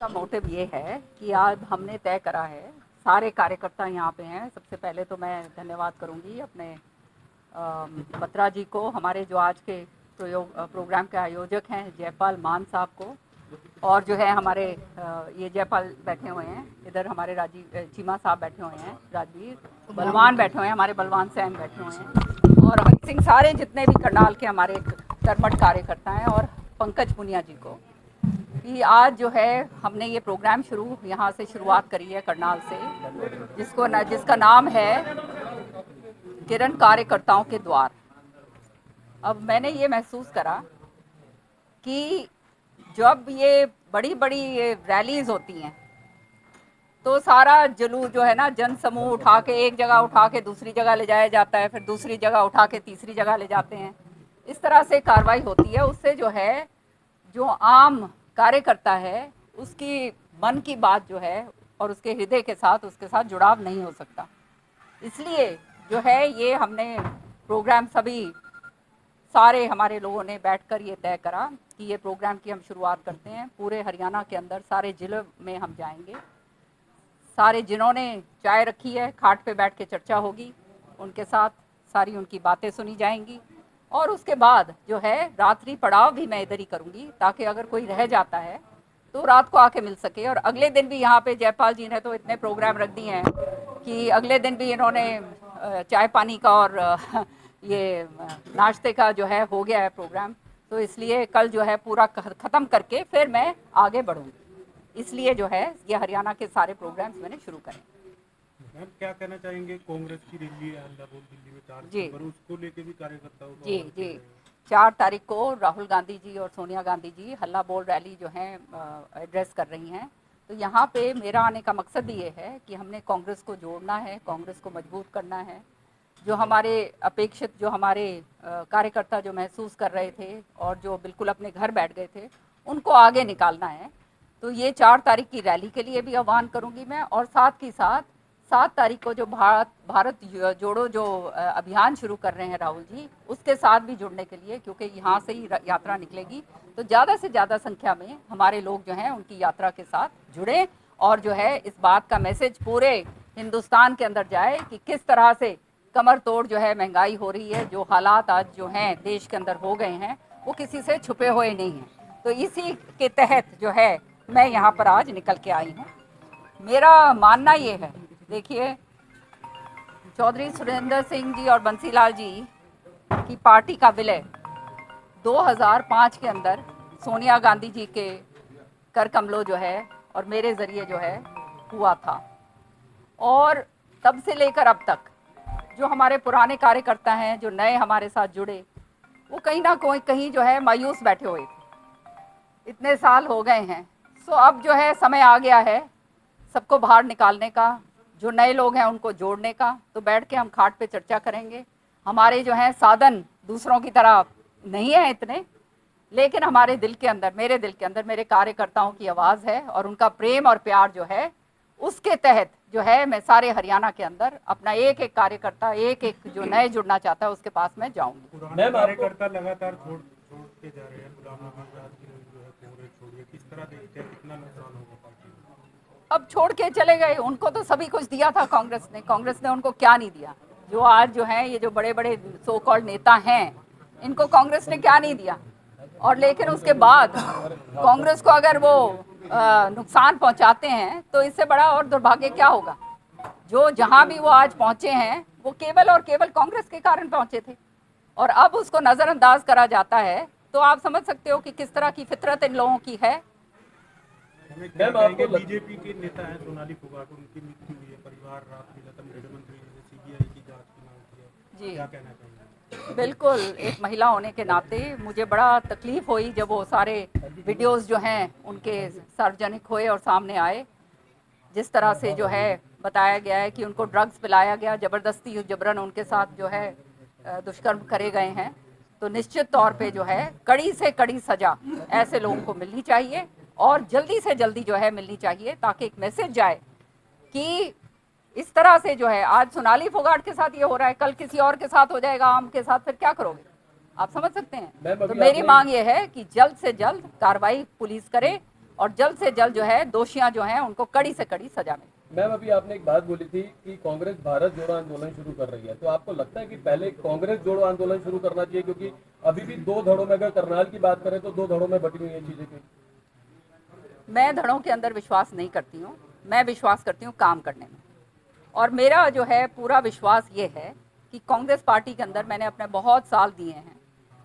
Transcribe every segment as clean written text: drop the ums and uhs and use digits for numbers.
का मोटिव ये है कि आज हमने तय करा है, सारे कार्यकर्ता यहाँ पे हैं। सबसे पहले तो मैं धन्यवाद करूँगी अपने बत्रा जी को, हमारे जो आज के प्रोग्राम के आयोजक हैं जयपाल मान साहब को, और जो है हमारे ये जयपाल बैठे हुए हैं, इधर हमारे राजीव चीमा साहब बैठे हुए हैं, राजवीर बलवान बैठे हुए हैं, हमारे बलवान सैन बैठे हुए हैं, और हरि सिंह, सारे जितने भी करनाल के हमारे कर्मठ कार्यकर्ता हैं, और पंकज पुनिया जी को कि आज जो है हमने ये प्रोग्राम यहाँ से शुरुआत करी है करनाल से, जिसका नाम है किरण कार्यकर्ताओं के द्वार। अब मैंने ये महसूस करा कि जब ये बड़ी बड़ी रैलीज होती हैं तो सारा जुलूस जो है ना, जन समूह उठा के एक जगह उठा के दूसरी जगह ले जाया जाता है, फिर दूसरी जगह उठा के तीसरी जगह ले जाते हैं। इस तरह से कार्रवाई होती है, उससे जो है जो आम कार्यकर्ता है उसकी मन की बात जो है और उसके हृदय के साथ उसके साथ जुड़ाव नहीं हो सकता। इसलिए जो है ये हमने प्रोग्राम सारे हमारे लोगों ने बैठकर ये तय करा कि ये प्रोग्राम की हम शुरुआत करते हैं। पूरे हरियाणा के अंदर सारे जिलों में हम जाएंगे, सारे जिन्होंने चाय रखी है खाट पे बैठ के चर्चा होगी, उनके साथ सारी उनकी बातें सुनी जाएंगी, और उसके बाद जो है रात्रि पड़ाव भी मैं इधर ही करूँगी, ताकि अगर कोई रह जाता है तो रात को आके मिल सके। और अगले दिन भी यहाँ पे जयपाल जी ने तो इतने प्रोग्राम रख दिए हैं कि अगले दिन भी इन्होंने चाय पानी का और ये नाश्ते का जो है हो गया है प्रोग्राम, तो इसलिए कल जो है पूरा ख़त्म करके फिर मैं आगे बढ़ूँगी। इसलिए जो है ये हरियाणा के सारे प्रोग्राम्स मैंने शुरू करें। मैम क्या कहना चाहेंगे, कांग्रेस की रैली है हल्लाबोल दिल्ली में 4 जी, पर उसको लेके भी कार्यकर्ताओं को जी 4 तारीख को राहुल गांधी जी और सोनिया गांधी जी हल्ला बोल रैली जो है एड्रेस कर रही हैं। तो यहाँ पे मेरा आने का मकसद ये है कि हमने कांग्रेस को जोड़ना है, कांग्रेस को मजबूत करना है। जो हमारे अपेक्षित जो हमारे कार्यकर्ता जो महसूस कर रहे थे और जो बिल्कुल अपने घर बैठ गए थे, उनको आगे निकालना है। तो ये 4 तारीख की रैली के लिए भी आह्वान करूँगी मैं, और साथ ही साथ 7 तारीख को जो भारत जोड़ो जो अभियान शुरू कर रहे हैं राहुल जी, उसके साथ भी जुड़ने के लिए, क्योंकि यहाँ से ही यात्रा निकलेगी, तो ज़्यादा से ज़्यादा संख्या में हमारे लोग जो हैं उनकी यात्रा के साथ जुड़े, और जो है इस बात का मैसेज पूरे हिंदुस्तान के अंदर जाए कि किस तरह से कमर तोड़ जो है महंगाई हो रही है, जो हालात आज जो हैं देश के अंदर हो गए हैं वो किसी से छुपे हुए नहीं हैं। तो इसी के तहत जो है मैं यहाँ पर आज निकल के आई हूँ। मेरा मानना ये है, देखिए चौधरी सुरेंद्र सिंह जी और बंसीलाल जी की पार्टी का विलय 2005 के अंदर सोनिया गांधी जी के कर कमलों जो है और मेरे ज़रिए जो है हुआ था, और तब से लेकर अब तक जो हमारे पुराने कार्यकर्ता हैं, जो नए हमारे साथ जुड़े, वो कहीं ना कहीं जो है मायूस बैठे हुए थे। इतने साल हो गए हैं, सो अब जो है समय आ गया है सबको बाहर निकालने का, जो नए लोग हैं उनको जोड़ने का। तो बैठ के हम खाट पे चर्चा करेंगे। हमारे जो हैं साधन दूसरों की तरह नहीं है इतने, लेकिन हमारे दिल के अंदर, मेरे दिल के अंदर मेरे कार्यकर्ताओं की आवाज़ है, और उनका प्रेम और प्यार जो है उसके तहत जो है मैं सारे हरियाणा के अंदर अपना एक एक कार्यकर्ता, एक एक जो नए जुड़ना चाहता है उसके पास मैं जाऊंगी। पुराने कार्यकर्ता लगातार छोड़ के जा रहे हैं, गुलाम नबी आजाद की जो है कांग्रेस छोड़िए, किस तरह देखते हैं, कितना नुकसान होगा पार्टी को? अब छोड़ के चले गए, उनको तो सभी कुछ दिया था कांग्रेस ने उनको क्या नहीं दिया? जो आज जो है ये जो बड़े बड़े सो कॉल्ड नेता हैं, इनको कांग्रेस ने क्या नहीं दिया? और लेकिन उसके बाद कांग्रेस को अगर वो नुकसान पहुंचाते हैं तो इससे बड़ा और दुर्भाग्य क्या होगा? जो जहां भी वो आज पहुंचे हैं वो केवल और केवल कांग्रेस के कारण पहुंचे थे, और अब उसको नज़रअंदाज करा जाता है। तो आप समझ सकते हो कि किस तरह की फितरत इन लोगों की है। बीजेपी के नेता हैं सोनाली फोगाट, उनकी मृत्यु हुई है, परिवार रात मिला, गृह मंत्री ने सीबीआई की जांच की मांग की है, जी क्या कहना चाहेंगे? बिल्कुल, एक महिला होने के नाते मुझे बड़ा तकलीफ़ हुई जब वो सारे वीडियोस जो हैं उनके सार्वजनिक हुए और सामने आए। जिस तरह से जो है बताया गया है कि उनको ड्रग्स पिलाया गया, ज़बरदस्ती जबरन उनके साथ जो है दुष्कर्म करे गए हैं, तो निश्चित तौर पे जो है कड़ी से कड़ी सज़ा ऐसे लोगों को मिलनी चाहिए, और जल्दी से जल्दी जो है मिलनी चाहिए, ताकि एक मैसेज जाए कि इस तरह से जो है आज सोनाली फोगाट के साथ ये हो रहा है, कल किसी और के साथ हो जाएगा, आम के साथ, फिर क्या करोगे? आप समझ सकते हैं। तो मेरी मांग ये है कि जल्द से जल्द कार्रवाई पुलिस करे, और जल्द से जल्द जो है दोषियां जो हैं उनको कड़ी से कड़ी सजा मिले। मैम, अभी आपने एक बात बोली थी कि कांग्रेस भारत जोड़ो आंदोलन शुरू कर रही है, तो आपको लगता है कि पहले कांग्रेस जोड़ो आंदोलन शुरू करना चाहिए? क्योंकि अभी भी दो धड़ों में, अगर करनाल की बात करें तो दो धड़ों में बटी हुई है चीजें। क्यों? मैं धड़ों के अंदर विश्वास नहीं करती हूँ, मैं विश्वास करती हूँ काम करने में। और मेरा जो है पूरा विश्वास ये है कि कांग्रेस पार्टी के अंदर मैंने अपने बहुत साल दिए हैं।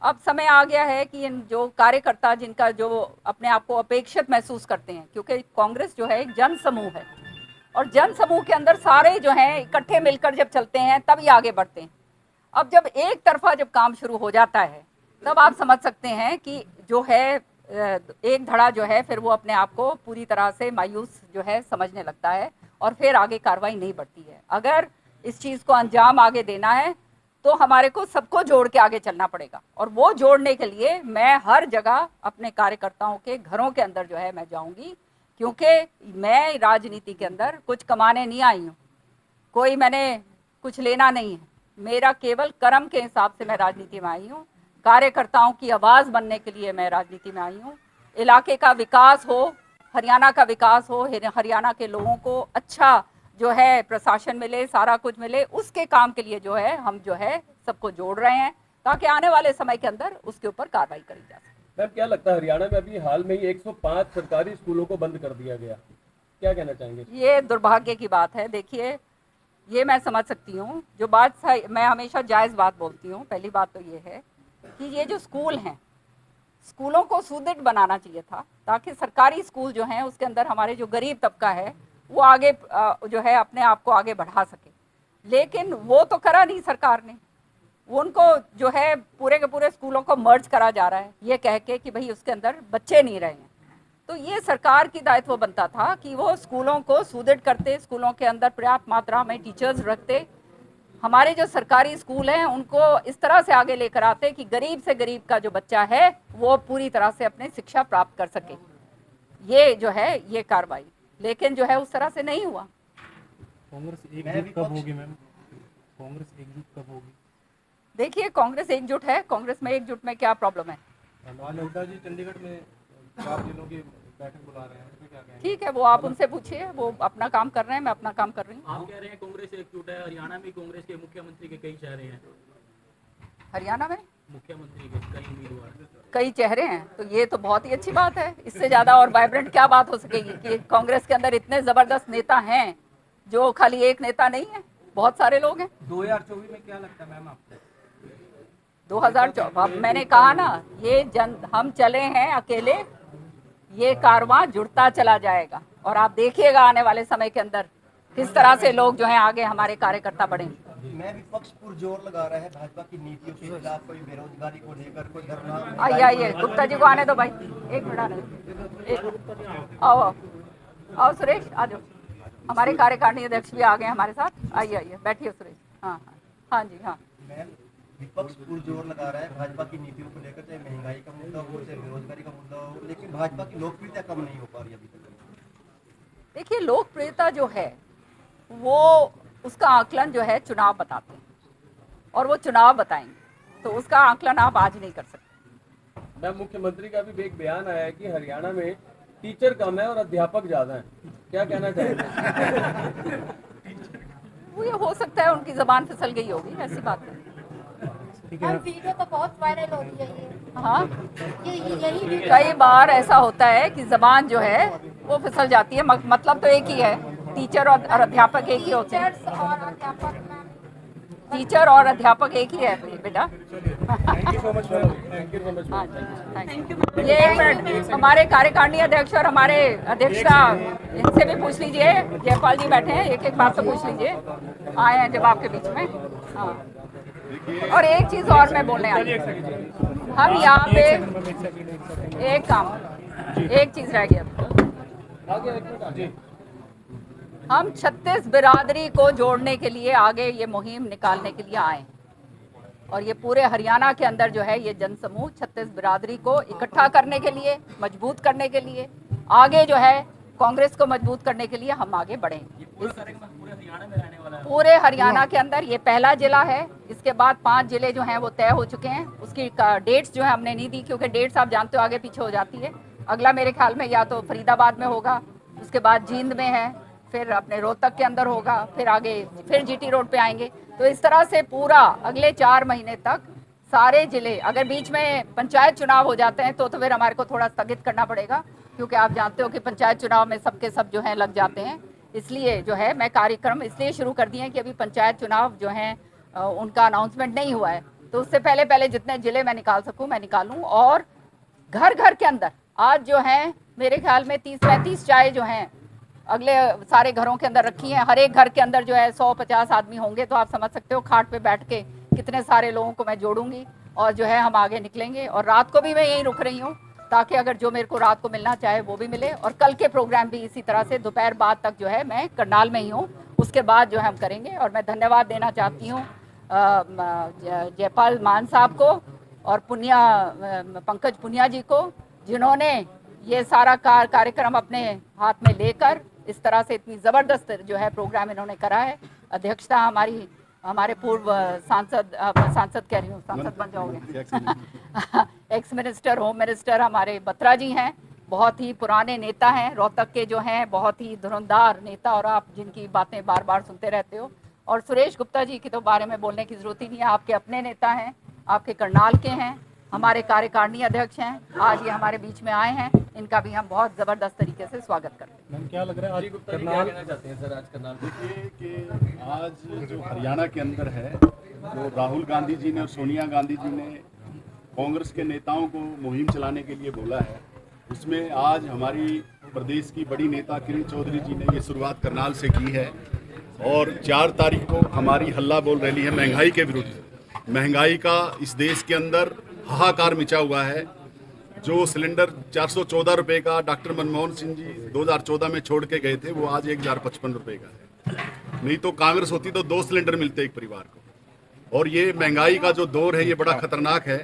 अब समय आ गया है कि इन जो कार्यकर्ता जिनका जो अपने आप को अपेक्षित महसूस करते हैं, क्योंकि कांग्रेस जो है एक जन समूह है और जन समूह के अंदर सारे जो हैं इकट्ठे मिलकर जब चलते हैं तभी आगे बढ़ते हैं। अब जब एक तरफा जब काम शुरू हो जाता है तब आप समझ सकते हैं कि जो है एक धड़ा जो है फिर वो अपने आप को पूरी तरह से मायूस जो है समझने लगता है और फिर आगे कार्रवाई नहीं बढ़ती है। अगर इस चीज़ को अंजाम आगे देना है तो हमारे को सबको जोड़ के आगे चलना पड़ेगा और वो जोड़ने के लिए मैं हर जगह अपने कार्यकर्ताओं के घरों के अंदर जो है मैं जाऊंगी, क्योंकि मैं राजनीति के अंदर कुछ कमाने नहीं आई हूँ, कोई मैंने कुछ लेना नहीं है। मेरा केवल कर्म के हिसाब से मैं राजनीति में आई हूँ, कार्यकर्ताओं की आवाज़ बनने के लिए मैं राजनीति में आई हूँ। इलाके का विकास हो, हरियाणा का विकास हो, हरियाणा के लोगों को अच्छा जो है प्रशासन मिले, सारा कुछ मिले, उसके काम के लिए जो है हम जो है सबको जोड़ रहे हैं ताकि आने वाले समय के अंदर उसके ऊपर कार्रवाई करी जा सके। मैम, क्या लगता है हरियाणा में अभी हाल में ही 105 सरकारी स्कूलों को बंद कर दिया गया, क्या कहना चाहेंगे? ये दुर्भाग्य की बात है। देखिए, ये मैं समझ सकती हूँ, जो बात मैं हमेशा जायज़ बात बोलती हूँ। पहली बात तो ये है कि ये जो स्कूल हैं, स्कूलों को सुदृढ़ बनाना चाहिए था ताकि सरकारी स्कूल जो हैं उसके अंदर हमारे जो गरीब तबका है वो आगे जो है अपने आप को आगे बढ़ा सके, लेकिन वो तो करा नहीं सरकार ने। उनको जो है पूरे के पूरे स्कूलों को मर्ज करा जा रहा है ये कह के कि भाई उसके अंदर बच्चे नहीं रहे हैं। तो ये सरकार की दायित्व बनता था कि वो स्कूलों को सुदृढ़ करते, स्कूलों के अंदर पर्याप्त मात्रा में टीचर्स रखते, हमारे जो सरकारी स्कूल हैं उनको इस तरह से आगे लेकर आते कि गरीब से गरीब का जो बच्चा है वो पूरी तरह से अपनी शिक्षा प्राप्त कर सके। ये जो है ये कार्रवाई, लेकिन जो है उस तरह से नहीं हुआ। कांग्रेस एकजुट कब होगी मैम? कांग्रेस एकजुट कब होगी? देखिए, कांग्रेस एकजुट है, कांग्रेस में एकजुट में क्या प्रॉब्लम है? नड्डा जी चंडीगढ़ में 4 दिनों की बैठक बुला रहे हैं, उसमें क्या कहेंगे? ठीक है, वो आप उनसे पूछिए, वो अपना काम कर रहे हैं, मैं अपना काम कर रही हूँ। आप कह रहे हैं कांग्रेस एकजुट है, हरियाणा में कांग्रेस के मुख्यमंत्री के कई चेहरे हैं। हरियाणा में मुख्यमंत्री के कई उम्मीदवार, कई चेहरे हैं, तो ये तो बहुत ही अच्छी बात है। इससे ज़्यादा और वाइब्रेंट क्या बात हो सकेगी कि कांग्रेस के अंदर इतने ज़बरदस्त नेता हैं, जो खाली एक नेता नहीं है, बहुत सारे लोग हैं। 2024 में क्या लगता है मैम आपको? 2024 मैंने कहा ना, ये हम चले हैं अकेले, ये कारवां जुड़ता चला जाएगा और आप देखिएगा आने वाले समय के अंदर किस तरह से लोग जो हैं आगे हमारे कार्यकर्ता बढ़ेंगे। मैं विपक्ष पुरजोर लगा रहा है भाजपा की नीतियों के खिलाफ, कोई बेरोजगारी को लेकर, कोई धरना। आइए गुप्ता जी को आने दो भाई, एक मिनट आने। आओ आओ सुरेश, आ जाओ। हमारे कार्यकारिणी अध्यक्ष भी आ गए हमारे साथ। आइए बैठिए सुरेश। हाँ हाँ जी हाँ। मैं विपक्ष पुरजोर लगा रहा है भाजपा की नीतियों को लेकर, चाहे महंगाई का मुद्दा हो, चाहे बेरोजगारी का मुद्दा हो, लेकिन भाजपा की लोकप्रियता कम नहीं हो पा रही अभी तक। देखिए, लोकप्रियता जो है वो उसका आकलन जो है चुनाव बताते हैं और वो चुनाव बताएंगे, तो उसका आकलन आप आज नहीं कर सकते। मैम, मुख्यमंत्री का भी एक बयान आया है कि हरियाणा में टीचर कम है और अध्यापक ज्यादा हैं, क्या कहना चाहेंगे? वो ये हो सकता है उनकी जबान फिसल गई होगी, ऐसी बात है। वीडियो तो बहुत वायरल हो रही है ये। हाँ, यही वीडियो कई बार ऐसा होता है कि जबान जो है वो फिसल जाती है, मतलब तो एक ही है, टीचर और अध्यापक एक ही होते हैं। टीचर्स और अध्यापक मैम, टीचर और अध्यापक एक ही है बेटा। Thank you so much ma'am, thank you so much. हाँ थैंक यू। ये एक मिनट, हमारे कार्यकारिणी अध्यक्ष और हमारे अध्यक्षा इनसे भी पूछ लीजिए, जयपाल जी बैठे हैं, एक एक बात तो पूछ लीजिए, आए हैं जब आपके बीच में। हाँ, और एक चीज़ और मैं बोलने आई, हम यहाँ पे एक काम, एक चीज़ रह गया, हम 36 बिरादरी को जोड़ने के लिए आगे ये मुहिम निकालने के लिए आए और ये पूरे हरियाणा के अंदर जो है ये जनसमूह 36 बिरादरी को इकट्ठा करने के लिए, मजबूत करने के लिए, आगे जो है कांग्रेस को मजबूट करने के लिए हम आगे बढ़ेंगे। पूरे हरियाणा में रहने वाला है। पूरे हरियाणा के अंदर ये पहला जिला है, इसके बाद 5 जिले जो हैं वो तय हो चुके हैं। उसकी डेट्स जो है हमने नहीं दी, क्योंकि डेट्स आप जानते हो आगे पीछे हो जाती है। अगला मेरे ख्याल में या तो फरीदाबाद में होगा, उसके बाद जींद में है, फिर अपने रोहतक के अंदर होगा, फिर आगे फिर जीटी रोड पे आएंगे। तो इस तरह से पूरा अगले 4 महीने तक सारे जिले, अगर बीच में पंचायत चुनाव हो जाते हैं तो फिर हमारे को थोड़ा स्थगित करना पड़ेगा, क्योंकि आप जानते हो कि पंचायत चुनाव में सबके सब जो है लग जाते हैं। इसलिए जो है मैं कार्यक्रम इसलिए शुरू कर दिए हैं कि अभी पंचायत चुनाव जो हैं उनका अनाउंसमेंट नहीं हुआ है, तो उससे पहले पहले जितने जिले मैं निकाल सकूँ मैं निकालूँ। और घर घर के अंदर आज जो है मेरे ख्याल में 30-35 चाय जो हैं अगले सारे घरों के अंदर रखी हैं। हर एक घर के अंदर जो है 100-50 आदमी होंगे, तो आप समझ सकते हो खाट पे बैठ के कितने सारे लोगों को मैं जोड़ूंगी और जो है हम आगे निकलेंगे। और रात को भी मैं यहीं रुक रही हूँ ताकि अगर जो मेरे को रात को मिलना चाहे वो भी मिले। और कल के प्रोग्राम भी इसी तरह से दोपहर बाद तक जो है मैं करनाल में ही हूँ, उसके बाद जो है हम करेंगे। और मैं धन्यवाद देना चाहती हूँ जयपाल मान साहब को और पंकज पुनिया जी को, जिन्होंने ये सारा कार्यक्रम अपने हाथ में लेकर इस तरह से इतनी ज़बरदस्त जो है प्रोग्राम इन्होंने करा है। अध्यक्षता हमारे पूर्व सांसद कह रही हूँ, सांसद बन जाओगे एक्स मिनिस्टर, होम मिनिस्टर हमारे बत्रा जी हैं, बहुत ही पुराने नेता हैं, रोहतक के जो हैं बहुत ही धुरंधार नेता, और आप जिनकी बातें बार बार सुनते रहते हो। और सुरेश गुप्ता जी की तो बारे में बोलने की ज़रूरत ही नहीं है, आपके अपने नेता हैं, आपके करनाल के हैं, हमारे कार्यकारिणी अध्यक्ष हैं, आज ये हमारे बीच में आए हैं, इनका भी हम बहुत ज़बरदस्त तरीके से स्वागत करते हैं। मैम क्या लग रहा है आज गुप्ता जी क्या कहना चाहते हैं सर आज करनाल में? देखिए कि आज जो हरियाणा के अंदर है, जो राहुल गांधी जी ने और सोनिया गांधी जी ने कांग्रेस के नेताओं को मुहिम चलाने के लिए बोला है, उसमें आज हमारी प्रदेश की बड़ी नेता किरण चौधरी जी ने ये शुरुआत करनाल से की है। और 4 तारीख को हमारी हल्ला बोल रैली है महंगाई के विरुद्ध। महंगाई का इस देश के अंदर हाहाकार मचा हुआ है। जो सिलेंडर 414 रुपये का डॉक्टर मनमोहन सिंह जी 2014 में छोड़ के गए थे, वो आज 1055 रुपये का है। नहीं तो कांग्रेस होती तो 2 सिलेंडर मिलते एक परिवार को। और ये महंगाई का जो दौर है ये बड़ा खतरनाक है।